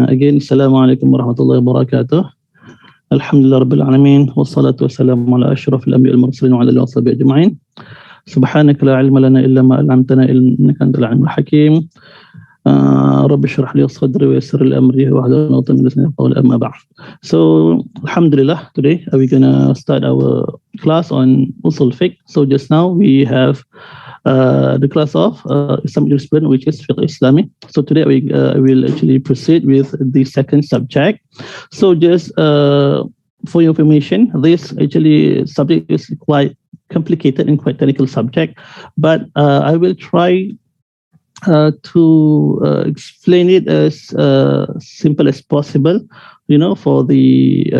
Again, Assalamualaikum warahmatullahi wabarakatuh. Alhamdulillah Rabbil Alamin. Wassalatu wassalamu ala ashrafil anbiya'i wal mursalin wa ala alihi wa sahbihi ajma'in. Subhanaka la ilma lana illa ma 'allamtana innaka antal alimul hakim. Rabbi shrah li sadri wa yassir li amri wahlul 'uqdatam min lisani yafqahu qawli amma ba'd. So, alhamdulillah, today we're going to start our class on Usul al-Fiqh. So just now we have the class of Islamic Jurisprudence, which is Fiqh Islami. So today we will actually proceed with the second subject. So just for your information, this actually subject is quite complicated and quite technical subject, but I will try to explain it as simple as possible, for the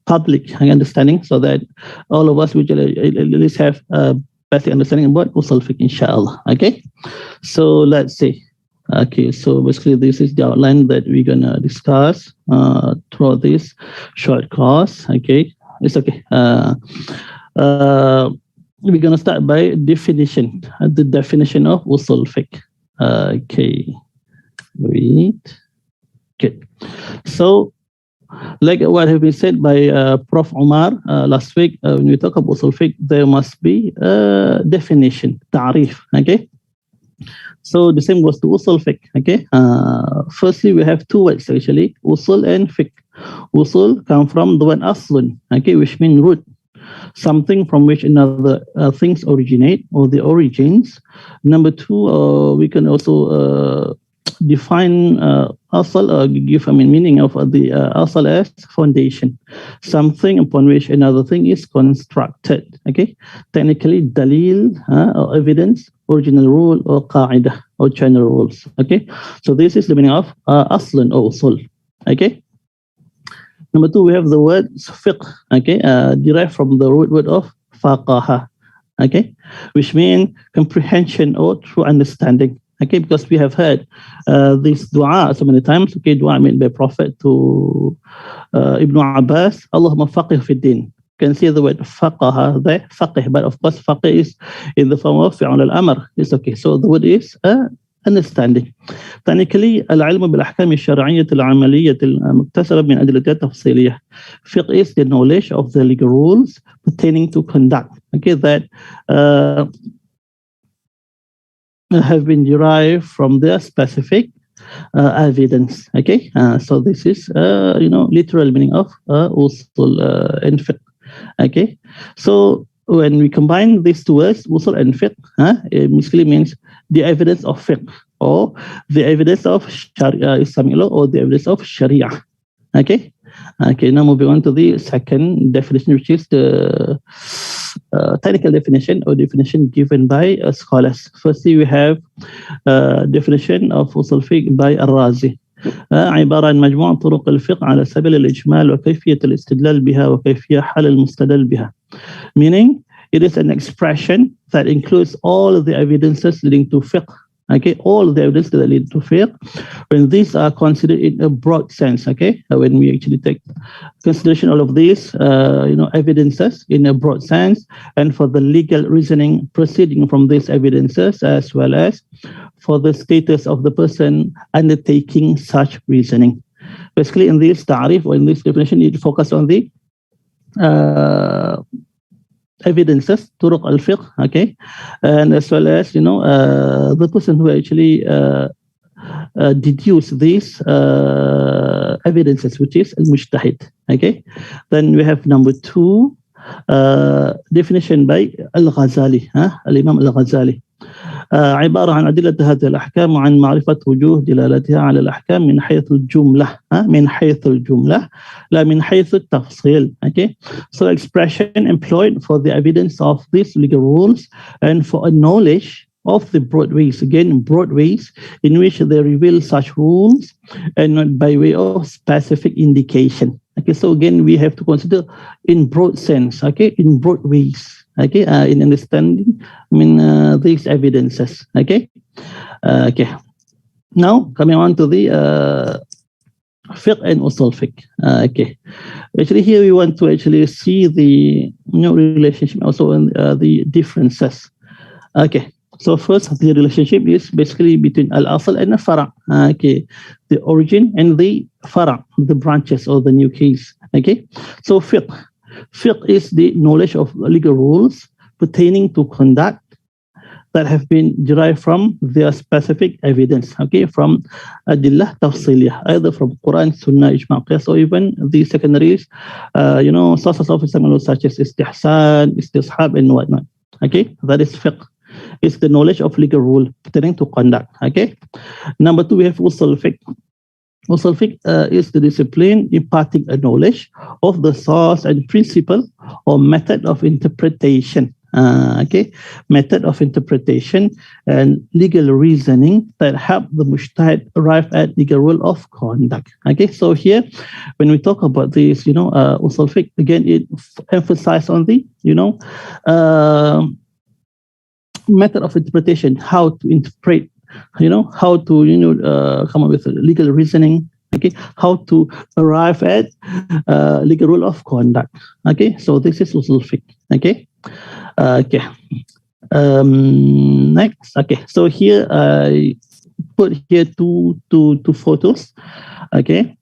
public understanding, so that all of us will at least have basic understanding about Usul al-Fiqh, inshallah. Okay, so let's see. Okay, so basically this is the outline that we're gonna discuss throughout this short course. Okay, it's okay. We're gonna start by definition. The definition of Usul al-Fiqh. Okay, wait. Good. So, like what have been said by Prof. Umar last week, when we talk about Usul al-Fiqh, there must be a definition, ta'rif. Okay. So the same goes to Usul al-Fiqh. Okay. Firstly, we have two words actually, Usul and Fiqh. Usul come from the word aslun, okay, which means root, something from which another things originate, or the origins. Number two, we can also define asal, give meaning of the asal as foundation, something upon which another thing is constructed. Okay, technically dalil or evidence, original rule, or qa'idah or general rules. Okay, so this is the meaning of aslan or usul. Okay. Number two, we have the word fiqh, okay, derived from the root word of faqaha, okay, which means comprehension or true understanding. Okay, because we have heard this dua so many times. Okay, dua made by Prophet to Ibn Abbas, Allahumma faqih fi din. You can see the word faqaha there, faqih, but of course faqih is in the form of fi'al al-amr. It's okay. So the word is understanding. Technically, العلم بالأحكام الشرعية العملية المكتسبة من أدلتها التفصيلية. Fiqh is the knowledge of the legal rules pertaining to conduct. Okay, that have been derived from their specific evidence. Okay, so this is literal meaning of usul and fiqh. Okay, so when we combine these two words, usul and fiqh, it basically means the evidence of fiqh, or the evidence of Sharia, Islamic law, or the evidence of Sharia. Okay. Okay. Now moving on to the second definition, which is the technical definition or definition given by scholars. Firstly, we have definition of usul fiqh by Al-Razi. عبارة عن مجموعة طرق الفقه على سبيل الإجمال وكيفية الاستدلال بها وكيفية حل المستدل بها. Meaning, it is an expression that includes all the evidences leading to fiqh. Okay, all the evidence that lead to fiqh, when these are considered in a broad sense. Okay, when we actually take consideration all of these, evidences in a broad sense, and for the legal reasoning proceeding from these evidences, as well as for the status of the person undertaking such reasoning. Basically, in this ta'rif or in this definition, it focuses on the evidences, turuq al-fiqh, okay, and as well as the person who actually deduce these evidences, which is al-mujtahid. Okay, then we have number two, definition by al-Ghazali, al-Imam al-Ghazali. عبارة عن أدلة هذه الأحكام وعن معرفة وجوه دلالتها على الأحكام من حيث الجملة لا من حيث التفصيل. Okay, so expression employed for the evidence of these legal rules and for a knowledge of the broad ways, again broad ways in which they reveal such rules and not by way of specific indication. Okay, so again we have to consider in broad sense, okay, in broad ways. Okay, in understanding, these evidences. Okay, okay. Now coming on to the fiqh and usul fiqh. Okay, actually here we want to actually see the relationship, also in the differences. Okay, So first, the relationship is basically between al-asl and the fara'. Okay, the origin and the fara', the branches or the new case. Okay, so fiqh. Fiqh is the knowledge of legal rules pertaining to conduct that have been derived from their specific evidence, okay, from adillah tafsiliyah, either from Quran, Sunnah, Ijma' Qiyas, or even the secondaries, sources of Islamic law such as istihsan, istishab, and whatnot. Okay, that is fiqh. It's the knowledge of legal rule pertaining to conduct. Okay. Number two, we have usul al-fiqh. Usul al-fiqh is the discipline imparting a knowledge of the source and principle or method of interpretation. Okay, method of interpretation and legal reasoning that help the mujtahid arrive at legal rule of conduct. Okay, so here, when we talk about this, usul al-fiqh, again, it emphasizes on the, method of interpretation, how to interpret, how to, come up with legal reasoning, okay, how to arrive at legal rule of conduct. Okay, so this is usul al-fiqh. Okay. Okay. Next. Okay. So here I put here two photos. Okay.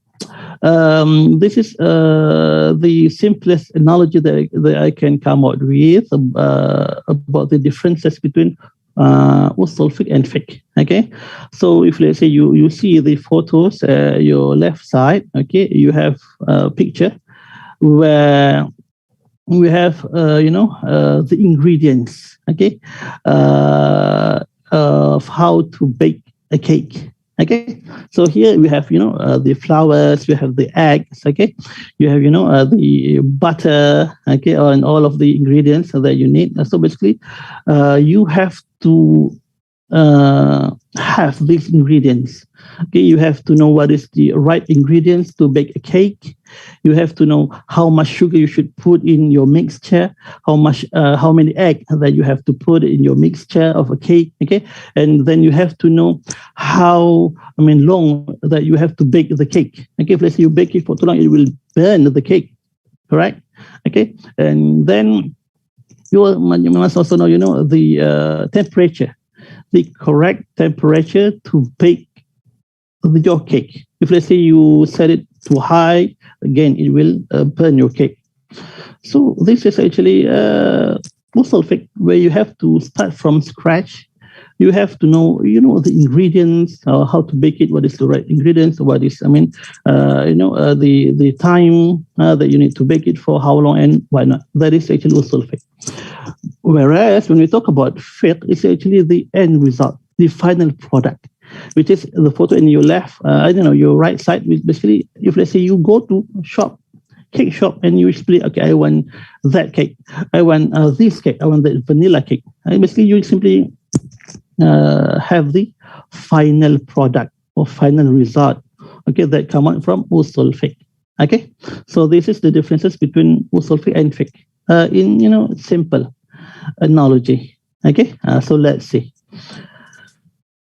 This is the simplest analogy that I can come out with about the differences between usul fiqh and fiqh. Okay. So if let's say you see the photos, your left side. Okay, you have a picture where we have, the ingredients, okay, of how to bake a cake. Okay, so here we have, the flowers, you have the eggs, okay, you have, the butter, okay, and all of the ingredients that you need. So basically, you have to have these ingredients. Okay, you have to know what is the right ingredients to bake a cake. You have to know how much sugar you should put in your mixture, how many eggs that you have to put in your mixture of a cake. Okay, and then you have to know how long that you have to bake the cake. Okay, if let's say you bake it for too long, it will burn the cake. Correct? Okay, and then you must also know, the temperature, the correct temperature to bake your cake. If let's say you set it too high, again, it will burn your cake. So this is actually usul fiqh, where you have to start from scratch. You have to know, the ingredients, how to bake it, what is the right ingredients, what is, the time that you need to bake it for, how long and why not. That is actually usul fiqh. Whereas when we talk about fiqh, it's actually the end result, the final product, which is the photo in your left, your right side. Which basically, if let's say you go to cake shop, and you simply, okay, I want that cake, I want this cake, I want the vanilla cake. And basically, you simply have the final product or final result, okay, that come out from usul fiqh. Okay, so this is the differences between usul fiqh and fiqh in simple analogy. Okay, so let's see.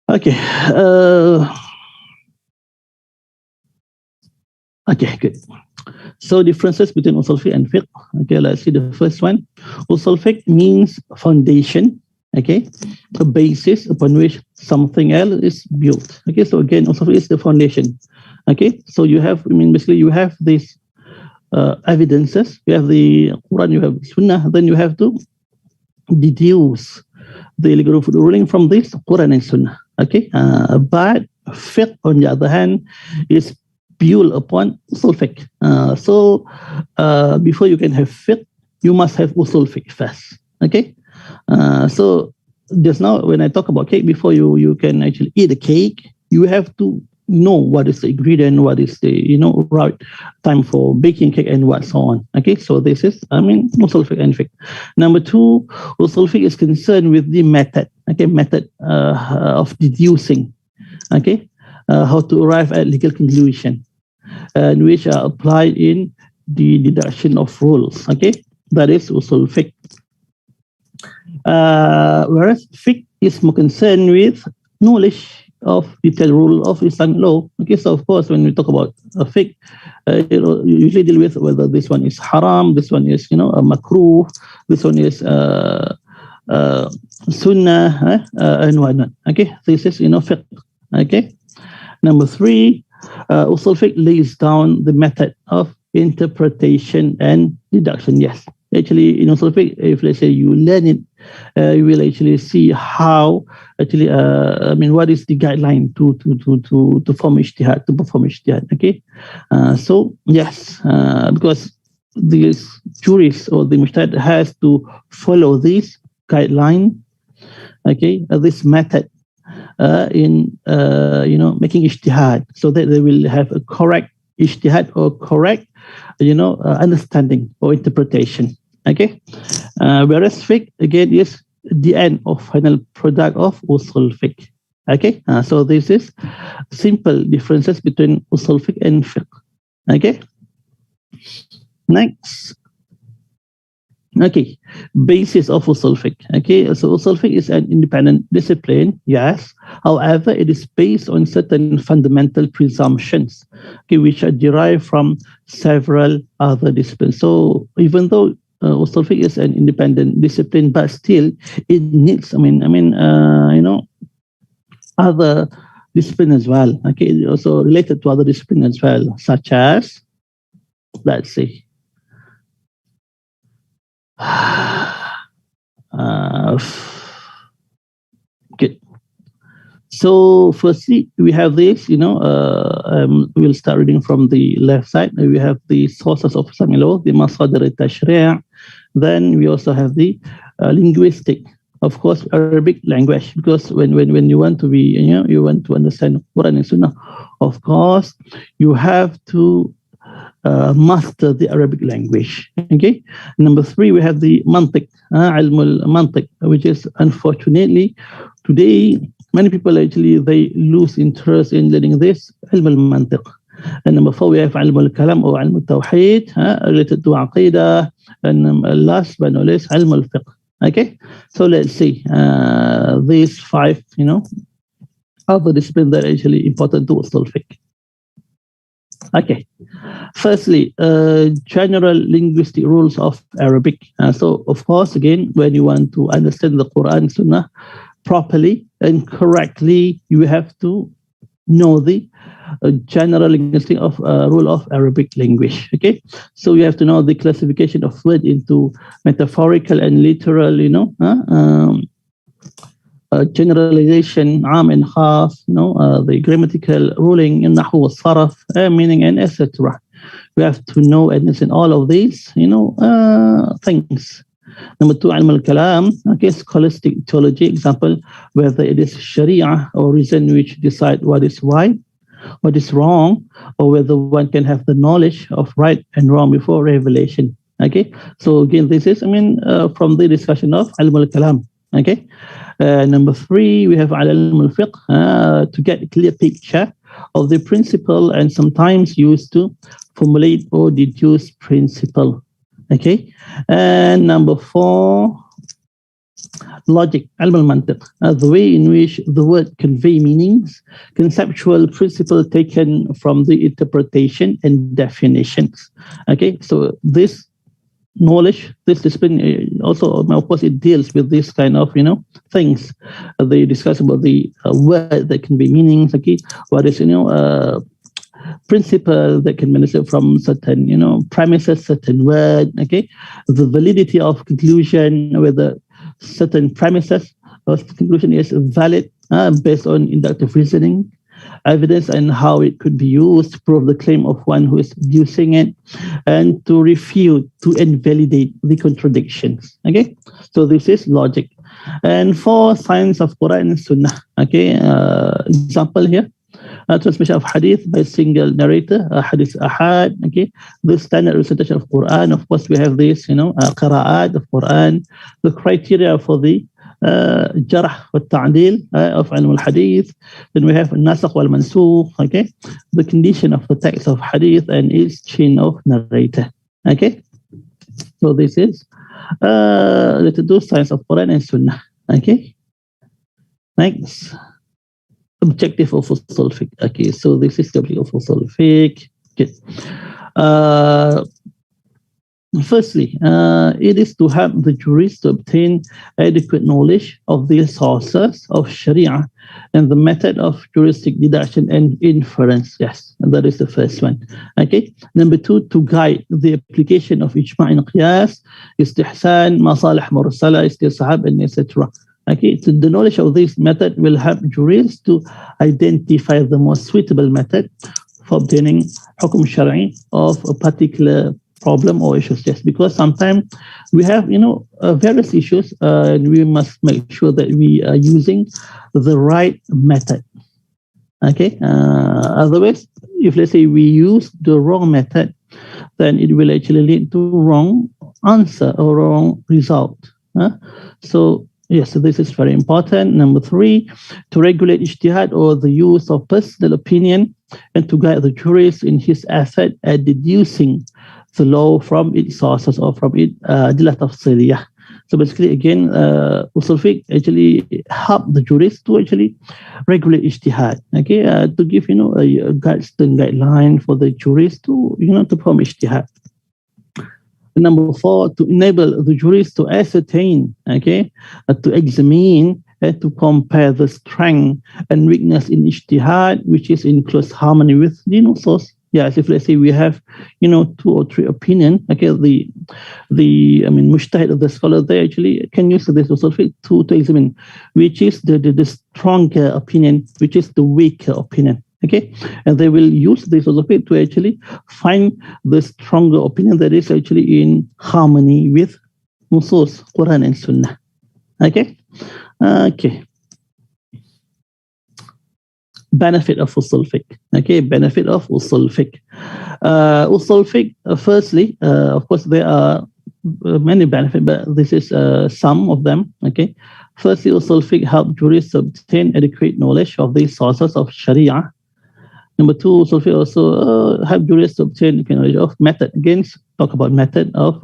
Okay. Okay, good. So differences between usul fiqh and fiqh. Okay, let's see the first one. Usul fiqh means foundation. Okay, a basis upon which something else is built. Okay, so again, usul fiqh is the foundation. Okay, so you have, basically you have these evidences. You have the Quran, you have Sunnah, then you have to deduce the legal ruling from this Quran and Sunnah. Okay, but fiqh, on the other hand, is built upon usul fiqh. So before you can have fiqh, you must have usul fiqh first. Okay, so just now when I talk about cake, before you can actually eat a cake, you have to know what is the ingredient, what is the right time for baking cake, and what so on. Okay, so this is usul fiqh and fiqh. Number two, usul fiqh is concerned with the method. Okay, method of deducing. Okay, how to arrive at legal conclusion, and which are applied in the deduction of rules. Okay, that is usul fiqh. Whereas fiqh is more concerned with knowledge of detailed rule of Islamic law. Okay, so of course, when we talk about fiqh, you usually deal with whether this one is haram, this one is a makruh, this one is sunnah, and whatnot. Okay, this is fiqh. Okay. Number 3, usul fiqh lays down the method of interpretation and deduction. Yes, actually, in usul fiqh, if let's say you learn it, you will actually see how actually, what is the guideline to form ijtihad, to perform ijtihad. Okay, so yes, because this jurist or the mujtahid has to follow this guideline. Okay, this method in making ijtihad, so that they will have a correct ijtihad or correct understanding or interpretation. Okay, whereas fiqh again is the end of final product of usul fiqh. Okay, so this is simple differences between usul fiqh and fiqh. Okay, next. Okay, basis of usul fiqh. Okay, so usul fiqh is an independent discipline, yes. However, it is based on certain fundamental presumptions, okay, which are derived from several other disciplines. So even though usul fiqh is an independent discipline, but still it needs, other discipline as well. Okay, also related to other discipline as well, such as, let's see. Good. So firstly, we have this, we'll start reading from the left side. We have the sources of Islamic law, the masadar al-tashri'. Then we also have the linguistic, of course, Arabic language, because when you want to be, you want to understand Quran and Sunnah, of course, you have to master the Arabic language. Okay. Number 3, we have the mantiq, ilm al-mantiq, which is unfortunately today many people actually they lose interest in learning this ilm al-mantiq. And number 4, we have ilm al-kalam or ilm al-tawheed, related to aqidah. And last but not least, ilm al-fiqh. Okay. So let's see these 5, other disciplines that are actually important to usul fiqh. Okay, firstly, general linguistic rules of Arabic. So, of course, again, when you want to understand the Quran Sunnah properly and correctly, you have to know the general linguistic of rule of Arabic language. Okay, so you have to know the classification of word into metaphorical and literal. Generalization, am and khas, the grammatical ruling in nahu wa sarf, meaning, and etc. We have to know and listen all of these, things. Number 2, ilm al-kalam, okay, scholastic theology, example, whether it is sharia or reason which decide what is right, what is wrong, or whether one can have the knowledge of right and wrong before revelation. Okay, so again, this is, from the discussion of ilm al-kalam. Okay. Number 3, we have ilm al-fiqh, to get a clear picture of the principle and sometimes used to formulate or deduce principle. Okay. And number 4, logic, ilm al-mantiq, the way in which the word convey meanings, conceptual principle taken from the interpretation and definitions. Okay. So this knowledge, this discipline also, of course, it deals with this kind of, things. They discuss about the word that can be meanings, okay, what is, principle that can benefit from certain, premises, certain word, okay, the validity of conclusion, whether certain premises or conclusion is valid based on inductive reasoning, evidence, and how it could be used to prove the claim of one who is using it, and to refute, to invalidate the contradictions. Okay, so this is logic. And 4, science of Quran and Sunnah. Okay, example here, transmission of hadith by single narrator, hadith ahad. Okay, the standard recitation of Quran. Of course, we have this, qira'at of Quran, the criteria for the jarh wa ta'dil of ilm al-hadith. Then we have nasakh wal mansukh, okay, the condition of the text of hadith and its chain of narrator. Okay, so this is related to science of Quran and Sunnah. Okay, next, objective of usul fiqh. Okay, so this is the objective of usul fiqh. Okay. Firstly, it is to help the jurist to obtain adequate knowledge of the sources of Sharia and the method of juristic deduction and inference. Yes, that is the first one. Okay. Number two, to guide the application of ijma' and qiyas, istihsan, masalih mursala, istisahab, and etc. Okay, so the knowledge of this method will help jurists to identify the most suitable method for obtaining hukum shari of a particular problem or issues. Yes, because sometimes we have various issues, and we must make sure that we are using the right method. Okay, otherwise, if let's say we use the wrong method, then it will actually lead to wrong answer or wrong result. So yes, so this is very important. Number three, to regulate ijtihad or the use of personal opinion and to guide the jurist in his effort at deducing the law from its sources or from its adillah tafsiliyah. So basically, again, Usul al-Fiqh actually help the jurist to actually regulate ijtihad, okay, to give a guideline for the jurist to to perform ijtihad. Number four, to enable the jurist to ascertain, okay, to examine and to compare the strength and weakness in ijtihad, which is in close harmony with the nusus. Yes, if let's say we have, 2 or 3 opinion, okay, mujtahid of the scholar, they actually can use this also to examine which is the stronger opinion, which is the weaker opinion. Okay, and they will use this also to actually find the stronger opinion that is actually in harmony with nusus, Quran and Sunnah. Okay, okay. Benefit of Usul al-Fiqh. Okay, benefit of Usul al-Fiqh. Usul al-Fiqh, firstly, of course, there are many benefits, but this is some of them. Okay, firstly, Usul al-Fiqh help jurists obtain adequate knowledge of the sources of Sharia. Number two, Usul al-Fiqh also help jurists obtain knowledge of method. Again, talk about method of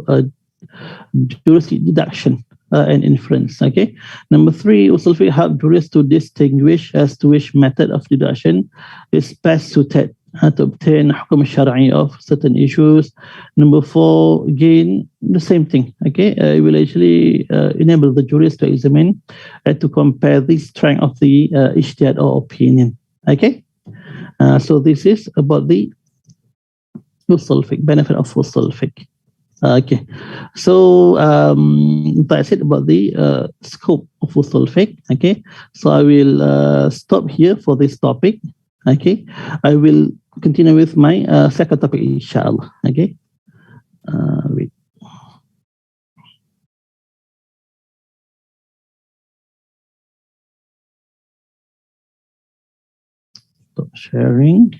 juristic deduction and inference. Okay. Number three, Usul al-Fiqh help jurists to distinguish as to which method of deduction is best suited to obtain hukum shari of certain issues. Number four, again, the same thing. Okay, it will actually enable the jurist to examine and to compare the strength of the ijtihad or opinion. Okay. So this is about the Usul al-Fiqh, benefit of Usul al-Fiqh. Okay, so that's it about the scope of Usul al-Fiqh. Okay, so I will stop here for this topic. Okay, I will continue with my second topic, inshallah. Okay, wait. Stop sharing.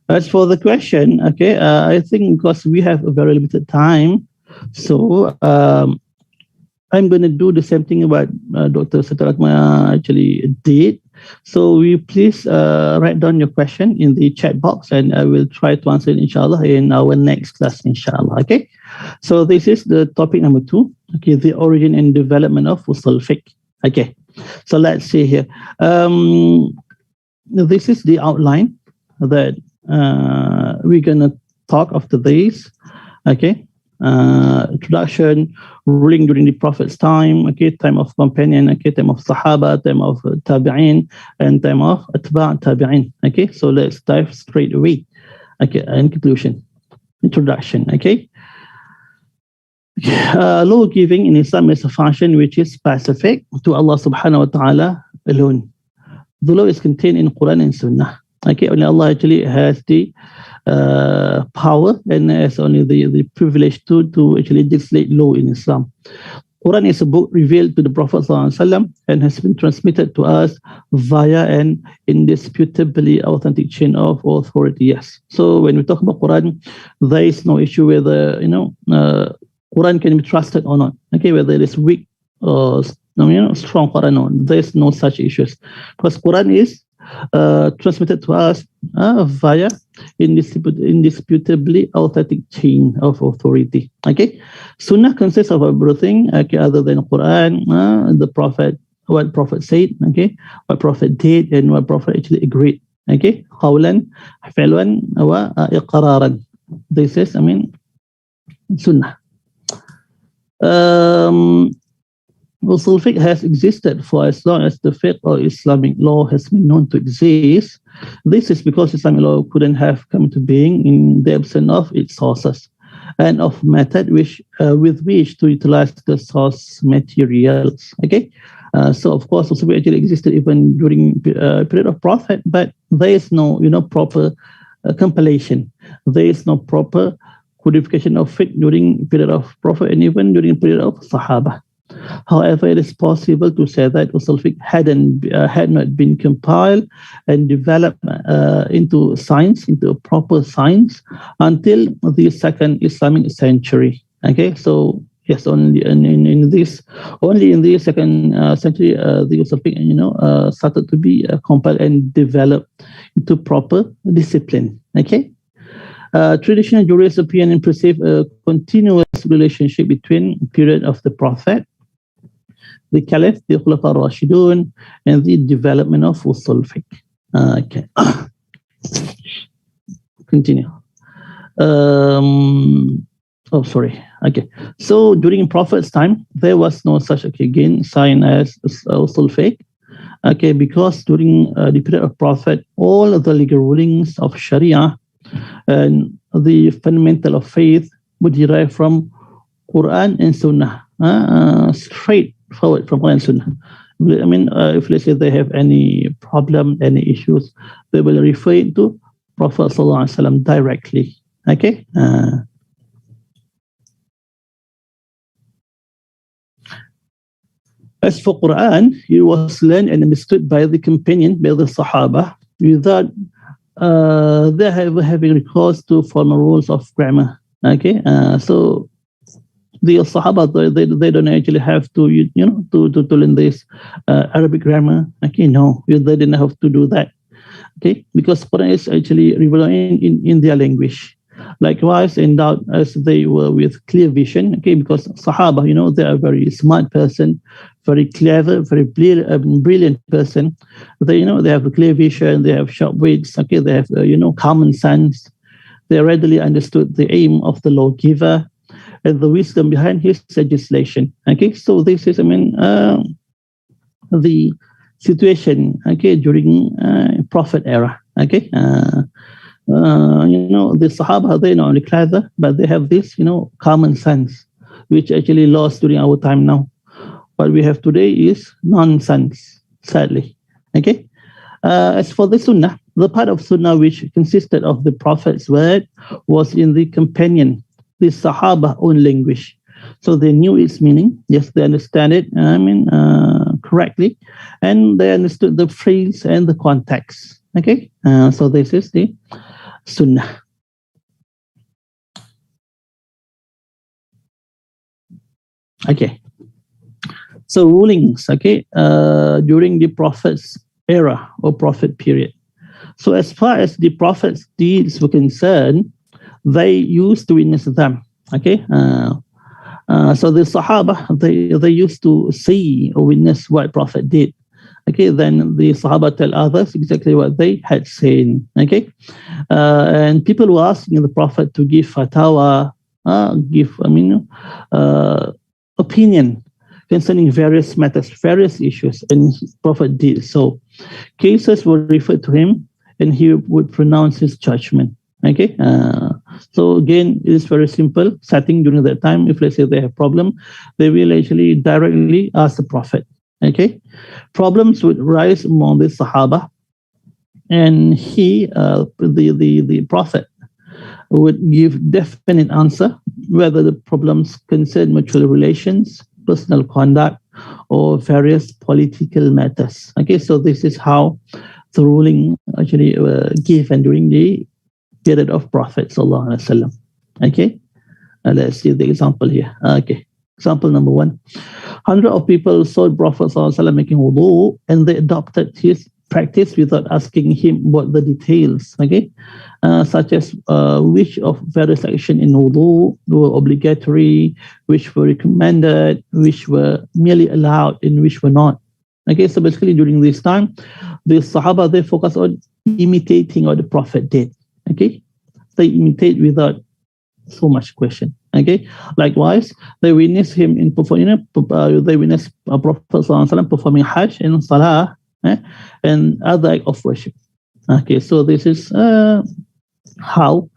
As for the question, okay, I think because we have a very limited time, so I'm going to do the same thing what Dr. Setaratma actually did. So will you please write down your question in the chat box, and I will try to answer it, inshallah, in our next class, inshallah. Okay. So this is the topic number 2. Okay, the origin and development of Usul al-Fiqh. Okay. So let's see here. This is the outline that we're gonna talk after this. Okay, introduction, ruling during the Prophet's time. Okay, time of companion. Okay, time of Sahaba, time of Tabi'in, and time of Atba' Tabi'in. Okay, so let's dive straight away. Okay, and conclusion, introduction. Okay, law giving in Islam is a function which is specific to Allah Subhanahu wa Taala alone. The law is contained in Quran and Sunnah. Okay, only Allah actually has the power and has only the privilege to actually legislate law in Islam. Quran is a book revealed to the Prophet ﷺ and has been transmitted to us via an indisputably authentic chain of authority. Yes. So when we talk about Quran, there is no issue whether Quran can be trusted or not. Okay, whether it is weak or strong Quran or not. There is no such issues because Quran is transmitted to us via indisputably authentic chain of authority. Okay, Sunnah consists of everything, okay, other than Quran, the Prophet, what Prophet said, okay, what Prophet did, and what Prophet actually agreed. Okay, qawlan, fi'lan, wa iqraran. This is, Sunnah. Usul fiqh has existed for as long as the fiqh or Islamic law has been known to exist. This is because Islamic law couldn't have come to being in the absence of its sources and of method with which to utilize the source materials. Okay, so of course Usul fiqh actually existed even during period of Prophet, but there is no proper compilation. There is no proper codification of fiqh during period of Prophet and even during period of Sahaba. However, it is possible to say that Usul fiqh had not been compiled and developed into science, into a proper science, until the second Islamic century. Okay, so yes, only in the second century, the Usul fiqh, started to be compiled and developed into proper discipline. Okay. Traditional jurists opinion perceive a continuous relationship between period of the Prophet, the Caliph, the Khulafa Rashidun, and the development of Usul fiqh. Okay. Continue. Sorry. Okay. So during Prophet's time, there was no such sign as Usul fiqh. Okay, because during the period of Prophet, all of the legal rulings of Sharia and the fundamental of faith would derive from Quran and Sunnah, straight forward from Quran and Sunnah. If let's say they have any problem, any issues, they will refer it to Prophet ﷺ directly. Okay. As for Quran, it was learned and understood by the companion, by the Sahaba, without they having recourse to formal rules of grammar. Okay, so the Sahaba, they don't actually have to to learn this Arabic grammar. Okay, no, they didn't have to do that. Okay, because Quran is actually revealed in their language. Likewise, endowed as they were with clear vision. Okay, because Sahaba, they are very smart person, very clever, very brilliant person. They have a clear vision, they have sharp wits. Okay, they have common sense. They readily understood the aim of the lawgiver and the wisdom behind his legislation. Okay, so this is the situation. Okay, during Prophet era. Okay. The Sahaba, they're not only clever, but they have this, common sense, which actually lost during our time now. What we have today is nonsense, sadly. Okay. As for the Sunnah, the part of Sunnah which consisted of the Prophet's word was in the companion, the Sahaba own language. So they knew its meaning. Yes, they understand it, correctly. And they understood the phrase and the context. Okay. So this is the Sunnah. Okay. So rulings, okay, during the Prophet's era or Prophet period. So as far as the Prophet's deeds were concerned, they used to witness them. Okay. So the Sahaba, they used to see or witness what Prophet did. Okay, then the Sahaba tell others exactly what they had seen. Okay, and people were asking the Prophet to give fatwa, opinion concerning various matters, various issues, and the Prophet did so. Cases were referred to him, and he would pronounce his judgment. Okay, so again, it is very simple setting during that time. If let's say they have problem, they will actually directly ask the Prophet. Okay, problems would rise among the Sahaba, and the Prophet, would give definite answer whether the problems concern mutual relations, personal conduct, or various political matters. Okay, so this is how the ruling actually given during the period of Prophet Sallallahu Alaihi Wasallam. Okay, let's see the example here. Okay. Example number 1. Hundreds of people saw Prophet ﷺ making wudu, and they adopted his practice without asking him about the details, okay? Such as which of various actions in wudu were obligatory, which were recommended, which were merely allowed, and which were not. Okay, so basically during this time, the Sahaba, they focus on imitating what the Prophet did. Okay, they imitate without so much question. Okay, likewise, they witness him in performing. They witness Prophet ﷺ performing Hajj and Salah and other act of worship. Okay, so this is how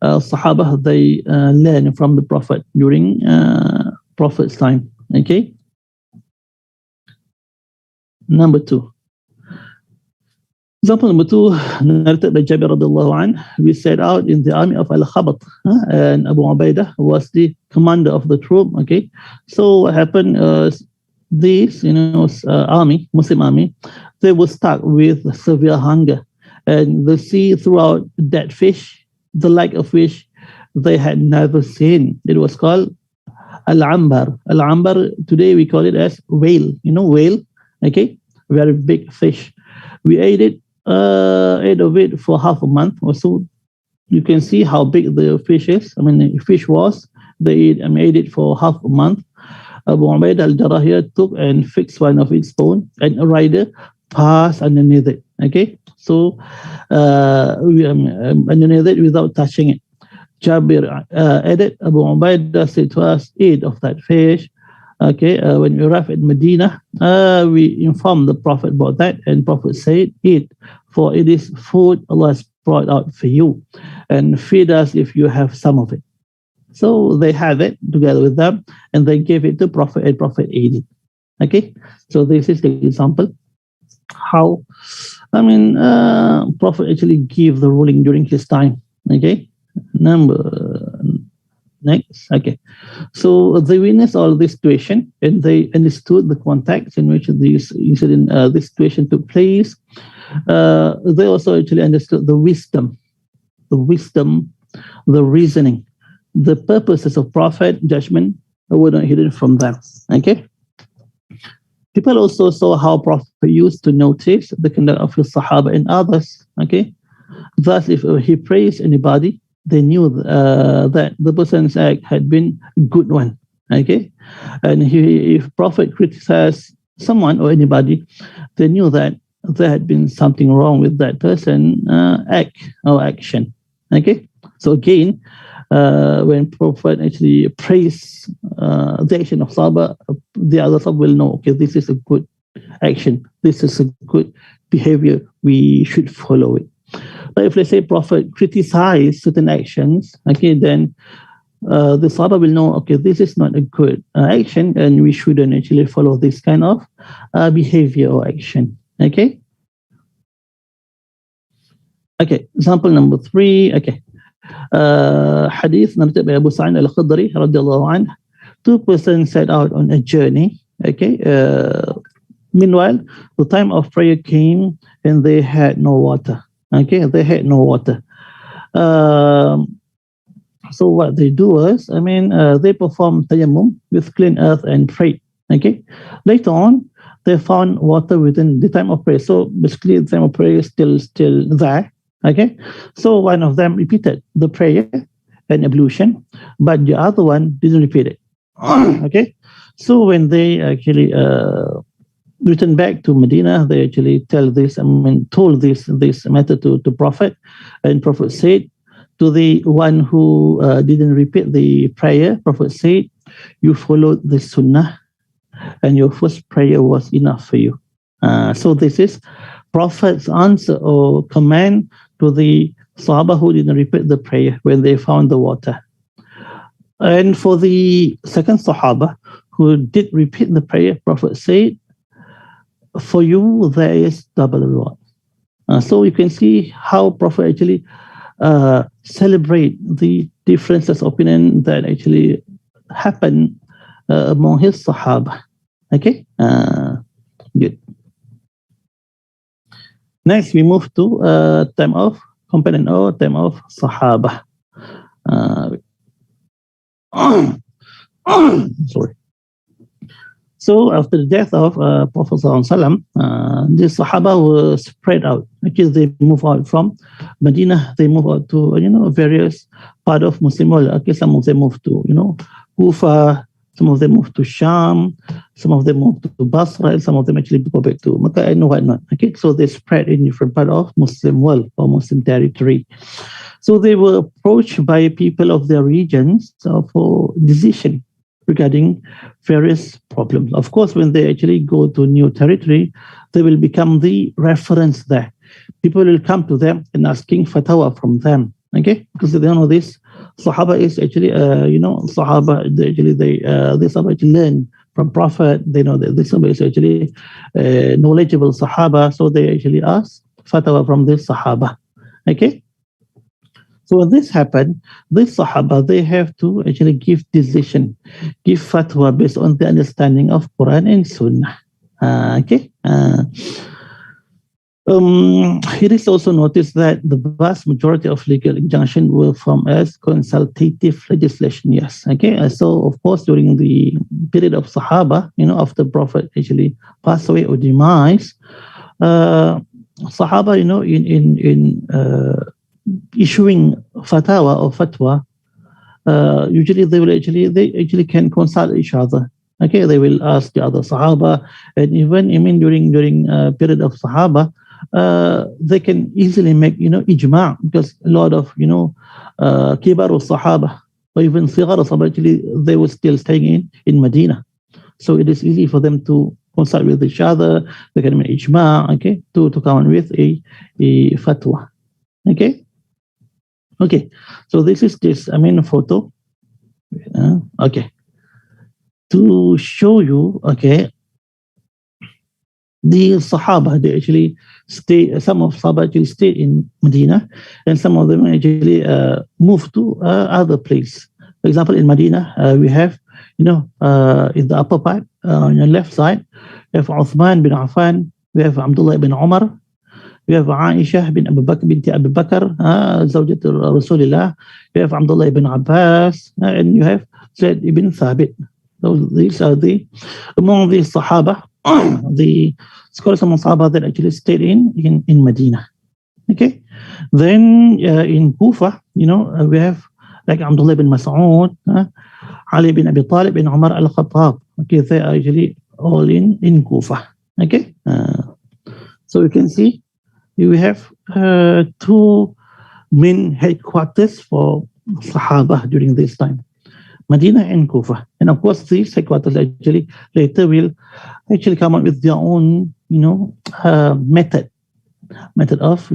Sahaba they learn from the Prophet during Prophet's time. Okay. Number 2. Example number 2, narrated by Jabir radiallahu anh. We set out in the army of Al-Khabat, and Abu Ubaidah was the commander of the troop. Okay, so what happened? This, army, Muslim army, they were stuck with severe hunger, and the sea threw out dead fish, the like of which they had never seen. It was called Al-Ambar. Al-Ambar, today we call it as whale. Whale. Okay, very big fish. We ate of it for half a month or so. You can see how big the fish is. I mean, the fish was. They ate it for half a month. Abu Ubaid al-Jarrah here took and fixed one of its bone, and a rider passed underneath it. Okay, so underneath it without touching it. Jabir added, Abu Ubaidah said to us, eat of that fish. Okay, when we arrived at Medina, we informed the Prophet about that, and Prophet said, eat, for it is food Allah has brought out for you, and feed us if you have some of it. So they had it together with them, and they gave it to Prophet, and Prophet ate it. Okay, so this is the example how, Prophet actually gave the ruling during his time. Okay, next. Okay, so they witnessed all this situation, and they understood the context in which this incident, this situation took place. They also actually understood the wisdom, the reasoning, the purposes of Prophet judgment were not hidden from them. Okay. People also saw how Prophet used to notice the conduct of his Sahaba and others. Okay. Thus, if he praised anybody, they knew that the person's act had been a good one. Okay. And if Prophet criticized someone or anybody, they knew that there had been something wrong with that person act or action. Okay. So again, when Prophet actually praise the action of Sahaba, the other Sahaba will know, okay, this is a good action, this is a good behavior, we should follow it. But if let's say Prophet criticize certain actions, okay, then the Sahaba will know, okay, this is not a good action, and we shouldn't actually follow this kind of behavior or action. Okay. Okay, example number 3. Okay. Hadith narrated by Abu Sa'id al-Khudri radiallahu anh. 2 persons set out on a journey. Okay. Meanwhile, the time of prayer came and they had no water. Okay, they had no water. So what they do is, they perform tayammum with clean earth and prayed. Okay. Later on, they found water within the time of prayer. So basically, the time of prayer is still there. Okay, so one of them repeated the prayer and ablution, but the other one didn't repeat it. Okay, so when they actually returned back to Medina, they actually told this matter to Prophet, and Prophet said to the one who didn't repeat the prayer, Prophet said, you followed the Sunnah, and your first prayer was enough for you. So this is Prophet's answer or command to the Sahaba who didn't repeat the prayer when they found the water. And for the second Sahaba who did repeat the prayer, Prophet said, for you there is double reward. So you can see how Prophet actually celebrate the differences of opinion that actually happen among his Sahaba. Okay, good. Next, we move to time of companion or time of Sahaba. Sorry. So after the death of Prophet ﷺ, the Sahaba were spread out. Actually, they move out from Medina. They move out to various part of Muslim world. Okay, some of them moved to Kufa. Some of them moved to Sham. Some of them moved to Basra. And some of them actually go back to Mecca and whatnot. Okay, so they spread in different part of Muslim world or Muslim territory. So they were approached by people of their regions for decision regarding various problems. Of course, when they actually go to new territory, they will become the reference there. People will come to them and asking fatwa from them, okay? Because they don't know this. Sahaba is actually, Sahaba, they Sahaba actually learn from Prophet. They know that this Sahaba is actually knowledgeable Sahaba, so they actually ask fatwa from this Sahaba, okay? So when this happened, this Sahaba, they have to actually give decision, give fatwa based on the understanding of Quran and Sunnah. Okay. It is also noticed that the vast majority of legal injunction will form as consultative legislation. Yes. Okay. So of course, during the period of Sahaba, after Prophet actually passed away or demise, Sahaba, in issuing fatwa, usually they actually can consult each other. Okay, they will ask the other Sahaba, and even during period of Sahaba, they can easily make ijma', because a lot of kibar of Sahaba or even sigar of Sahaba, actually they were still staying in Medina, so it is easy for them to consult with each other. They can make ijma', okay, to come on with a fatwa. Okay, so this is this photo. Okay, to show you, okay, the Sahaba, they actually stay. Some of Sahaba actually stay in Medina, and some of them actually move to other place. For example, in Medina, we have in the upper part, on the left side, we have Uthman bin Affan, we have Abdullah bin Umar. We have Aisha bin Abu Bakr binti Abu Bakr, Zawjat Rasulullah. We have Abdullah ibn Abbas, and you have Zaid ibn Thabit. So these are among the Sahaba, the scholars among Sahaba that actually stayed in Medina. Okay, then in Kufa, we have like Abdullah bin Mas'ud, Ali bin Abi Talib, bin Umar al-Khattab. Okay, they are actually all in Kufa. Okay, so you can see. You have two main headquarters for Sahaba during this time, Medina and Kufa. And of course, these headquarters actually later will actually come up with their own, method of,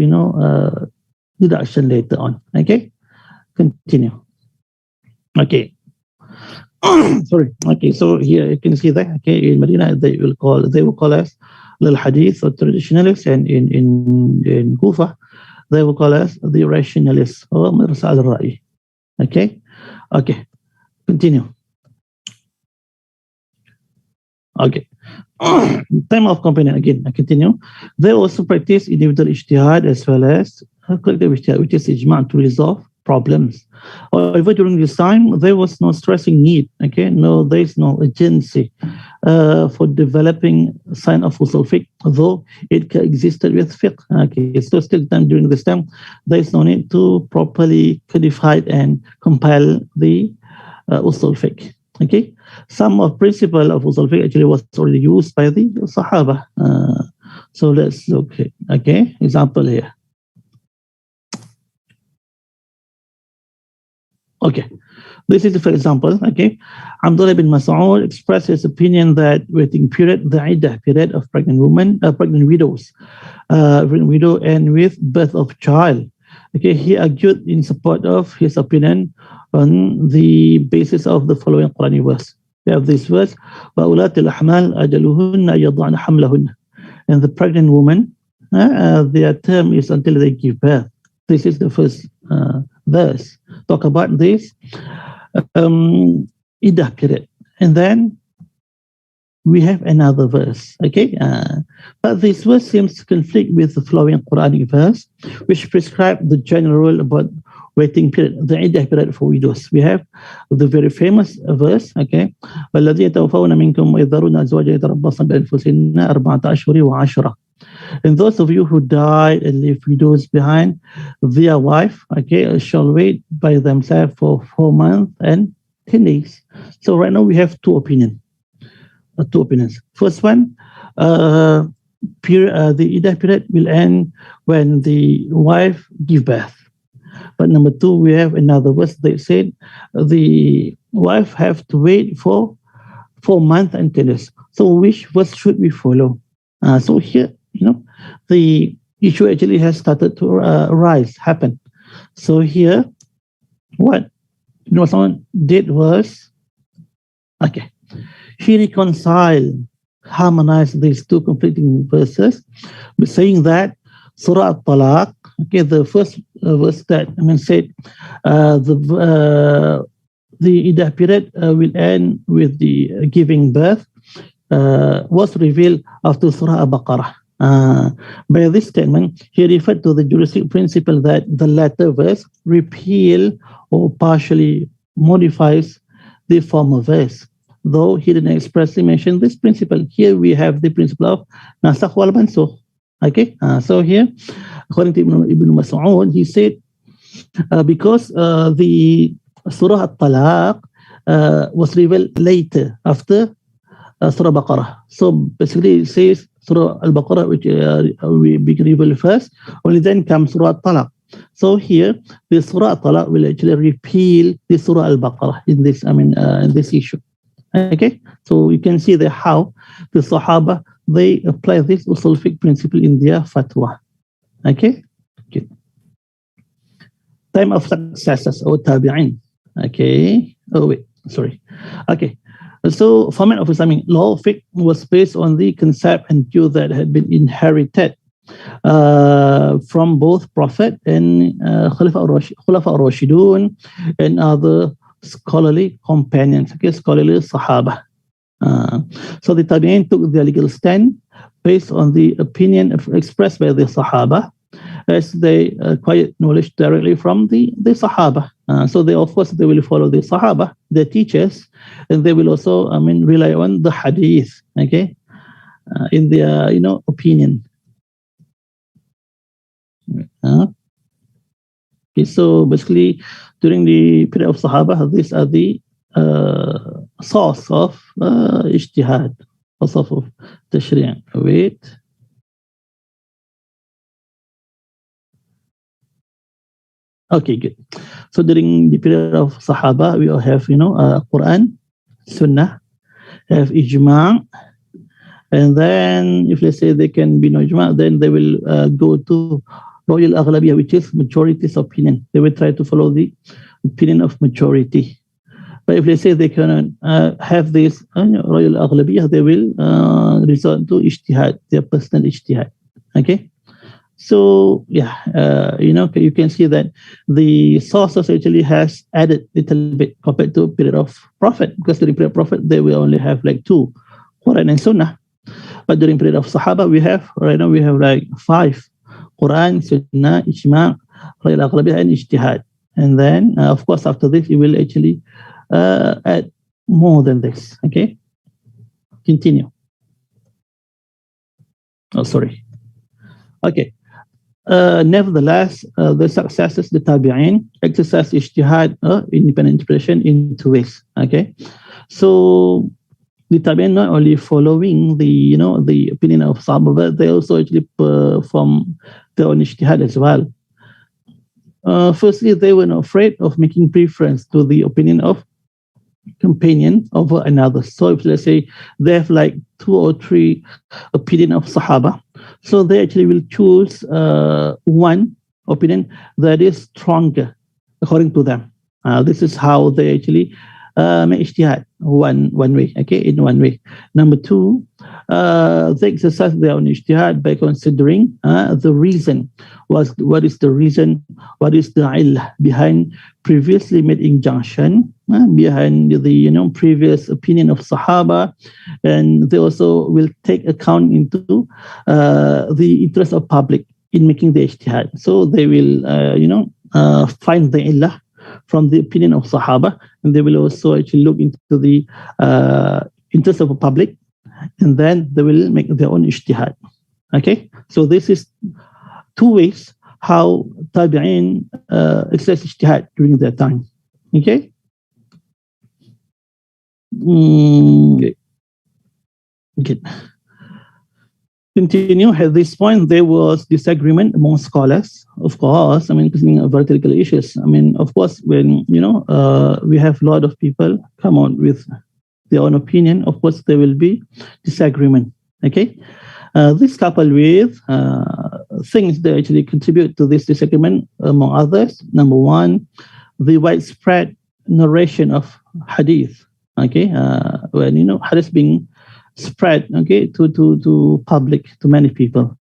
deduction later on. Okay, continue. Okay. Sorry. Okay, so here you can see that. Okay, in Medina they will call us Al-Hadith or traditionalists, and in Kufa they will call us the rationalists or Mirsa al-Ra'i. Okay, continue. Okay, time of company again. I continue. They also practice individual ijtihad as well as collective ijtihad, which is ijma' to resolve problems. However, during this time, there was no stressing need. Okay, there is no urgency for developing sign of Usul al-Fiqh, though it existed with fiqh. Okay, so still during this time, there is no need to properly codify and compile the Usul al-Fiqh. Okay, some of principle of Usul al-Fiqh actually was already used by the Sahaba. So let's look. Okay, example here. Okay, this is for example. Okay, Abdullah bin Mas'ud expressed his opinion that waiting period, the iddah period of pregnant widows, and with birth of child. Okay, he argued in support of his opinion on the basis of the following Quranic verse. We have this verse: وَأُولَاتِ الْأَحْمَالِ أَجَلُهُنَّ يَضَعْنَ حَمْلَهُنَّ. And the pregnant woman, their term is until they give birth. This is the first verse. Talk about this iddah period, and then we have another verse. Okay, but this verse seems to conflict with the following Quranic verse, which prescribe the general rule about waiting period, the iddah period for widows. We have the very famous verse, okay, وَالَّذِينَ يَتَوَفَّوْنَ مِنْكُمْ وَيَذَرُونَ أَزْوَاجًا يَتَرَبَّصْنَ بِأَنفُسِهِنَّ أَرْبَعَةَ أَشْهُرٍ وَعَشْرًا. And those of you who died and leave widows behind, their wife, okay, shall wait by themselves for 4 months and 10 days. So right now we have two opinions. First one, the iddah period will end when the wife give birth. But number two, we have another verse that said the wife have to wait for 4 months and 10 days. So which verse should we follow? So here, the issue actually has started to happen. So here, what someone did was, okay, he reconciled, harmonized these two conflicting verses by saying that Surah Al-Talaq, okay, the first verse that said the iddah period will end with the giving birth, was revealed after Surah Al-Baqarah. By this statement, he referred to the judicial principle that the latter verse repeal or partially modifies the former verse. Though he didn't expressly mention this principle, here we have the principle of nasakh wal mansukh. Okay, so here, according to Ibn Mas'ud, he said because the Surah Al-Talaq was revealed later after Surah Baqarah. So basically, it says Surah Al-Baqarah, which we begin revealed first, only then comes Surah Al-Talaq. So here, the Surah Al-Talaq will actually repeal the Surah Al-Baqarah in this, in this issue. Okay, so you can see how the Sahaba, they apply this Usul al-Fiqh principle in their fatwa. Okay? Time of successors or tabi'in. Okay. Oh wait, sorry. Okay. So format of Islamic law, fiqh, was based on the concept and view that had been inherited from both Prophet and Khulafa al-Rashidun and other scholarly companions, okay, scholarly Sahaba. So the Tabi'in took their legal stand based on the opinion expressed by the Sahaba, as they acquired knowledge directly from the Sahaba. So they, of course, they will follow the Sahaba, their teachers, and they will also, rely on the Hadith, okay, in their, opinion. Okay, so basically, during the period of Sahaba, these are the source of ijtihad, source of tashri'. Wait. Okay, good. So during the period of Sahaba, we all have, Quran, Sunnah, have Ijma', and then if let's say there can be no Ijma', then they will go to Royal Aghlabiyah, which is majority's opinion. They will try to follow the opinion of majority. But if they say they cannot have this Royal Aghlabiyah, they will resort to Ijtihad, their personal Ijtihad. Okay? So, yeah, you can see that the sources actually has added a little bit compared to period of Prophet, because during period of Prophet, they will only have like 2, Quran and Sunnah. But during period of Sahaba, we have like 5, Quran, Sunnah, Ijma', Royal Aghlabiyah, and Ijtihad. And then, of course, after this, you will actually add more than this. Okay? Continue. Oh, sorry. Okay. Nevertheless, the successors, the Tabi'in, exercise ijtihad, independent interpretation in 2 ways. Okay? So, the Tabi'in not only following the, the opinion of Sahaba, but they also actually perform their own ijtihad as well. Firstly, they were not afraid of making preference to the opinion of companion over another. So if let's say they have like 2 or 3 opinion of Sahaba, so they actually will choose one opinion that is stronger according to them. This is how they actually make ijtihad one way, okay, in one way. Number 2, they exercise their own ijtihad by considering the reason. What is the reason? What is the illah behind previously made injunction, behind the previous opinion of Sahaba, and they also will take account into the interest of public in making the ijtihad. So they will find the illah from the opinion of Sahaba, and they will also actually look into the interest of the public, and then they will make their own ijtihad. Okay, so this is two ways how tabi'in exercise ijtihad during their time. Okay. Good. Continue. At this point, there was disagreement among scholars. Of course, I mean, concerning vertical issues. I mean, of course, when we have a lot of people come on with their own opinion, of course, there will be disagreement. Okay, this coupled with things that actually contribute to this disagreement, among others. Number one, the widespread narration of hadith. Okay, when hadith being spread, okay, to public, to many people.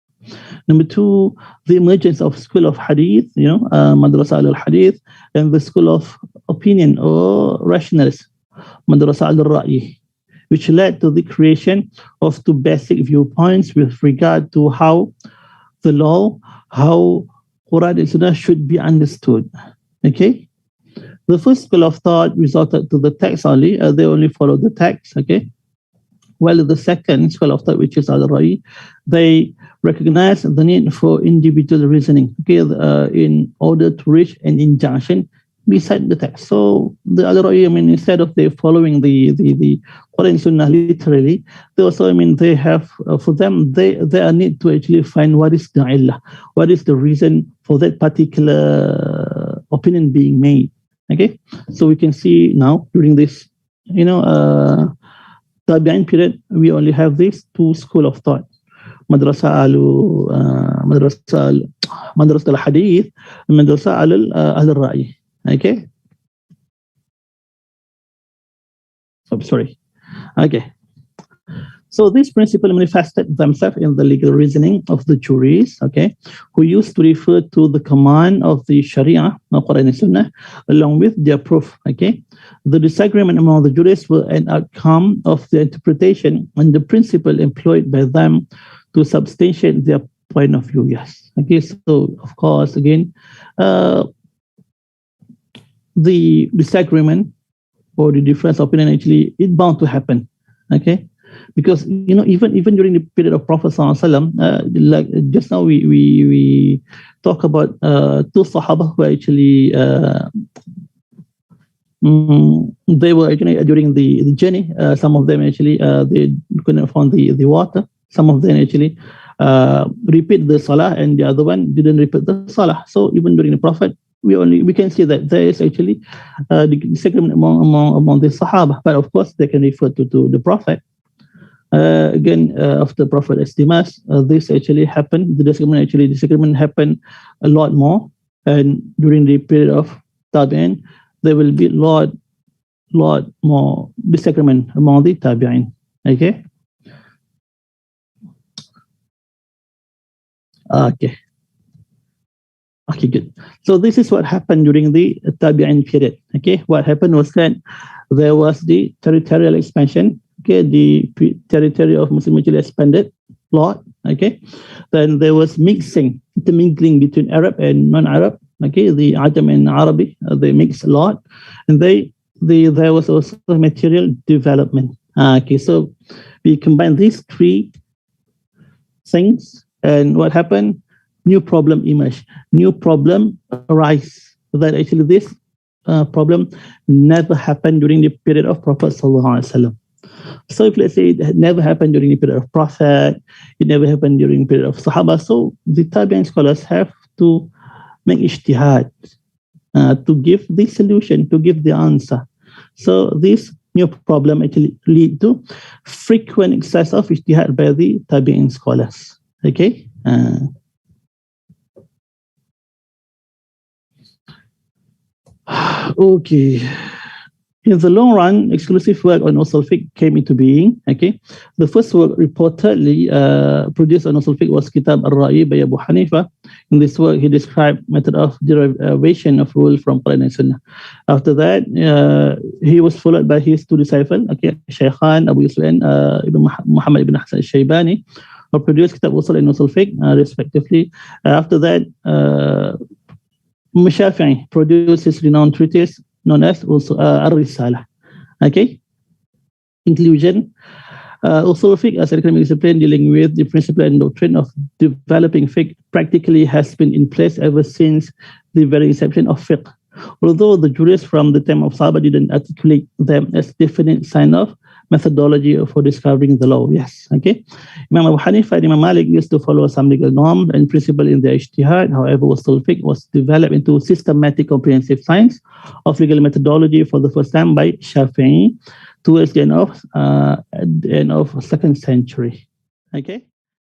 Number two, the emergence of school of hadith, madrasa al-hadith, and the school of opinion or rationalist, madrasa al-ra'yi, which led to the creation of two basic viewpoints with regard to how the law, how Quran and Sunnah should be understood. Okay, the first school of thought resorted to the text only; they only follow the text. Okay. While the second school of thought, which is al-Ra'i, they recognize the need for individual reasoning, okay, in order to reach an injunction beside the text. So the al-Ra'i, I mean, instead of they following the Quran and Sunnah literally, they also, I mean, they have for them they are need to actually find what is the illah, what is the reason for that particular opinion being made. Okay, so we can see now during this, tabi'in period, we only have these two school of thought: madrasa al-hadith, madrasa al-ra'i. Okay. Oh, sorry. Okay. So these principles manifested themselves in the legal reasoning of the jurists, okay, who used to refer to the command of the Sharia, Quran and Sunnah, along with their proof, okay. The disagreement among the jurists were an outcome of the interpretation and the principle employed by them to substantiate their point of view, yes. Okay, so of course, again, the disagreement or the difference of opinion actually is bound to happen, okay. Because even during the period of Prophet ﷺ, like just now we talk about two Sahaba who actually they were actually during the journey. Some of them actually they couldn't find the water. Some of them actually repeat the salah, and the other one didn't repeat the salah. So even during the Prophet, we can see that there is actually the disagreement among the Sahaba. But of course, they can refer to the Prophet. Again, after Prophet Estimas, this actually happened. The disagreement happened a lot more, and during the period of Tabi'in, there will be a lot more disagreement among the Tabi'in. Okay. Okay, good. So this is what happened during the Tabi'in period. Okay, what happened was that there was the territorial expansion. Okay, the territory of Muslim actually expanded a lot. Okay, then there was intermingling between Arab and non-Arab. Okay, the Ajam and Arabic, they mix a lot, and there was also material development. Okay, so we combine these three things, and what happened? New problem emerged. New problem arise. That actually this problem never happened during the period of Prophet Sallallahu Alaihi Wasallam. So if let's say it never happened during the period of Prophet, it never happened during the period of Sahaba, so the Tabi'in scholars have to make ijtihad to give the solution, to give the answer. So this new problem actually lead to frequent excess of ijtihad by the Tabi'in scholars. Okay. Okay. In the long run, exclusive work on Usul al-Fiqh came into being. Okay, the first work reportedly produced on Usul al-Fiqh was Kitab al-Ra'i by Abu Hanifa. In this work, he described method of derivation of rule from Quran and Sunnah. After that, he was followed by his two disciples, okay, Shaykhan Abu Yusuf and Muhammad ibn Hasan al-Shaybani, who produced Kitab Usul and Usul al-Fiqh respectively. After that, Shafi'i produced his renowned treatise known as Al-Risala. Okay. Inclusion. Usul al-Fiqh as an academic discipline dealing with the principle and doctrine of developing fiqh practically has been in place ever since the very inception of fiqh. Although the jurists from the time of Sahaba didn't articulate them as definite sign of methodology for discovering the law. Yes, okay. Imam Abu Hanifa and Imam Malik used to follow some legal norm and principle in their ijtihad. However, Usul al-Fiqh was developed into systematic comprehensive science of legal methodology for the first time by Shafi'i towards the end of 2nd century. Okay.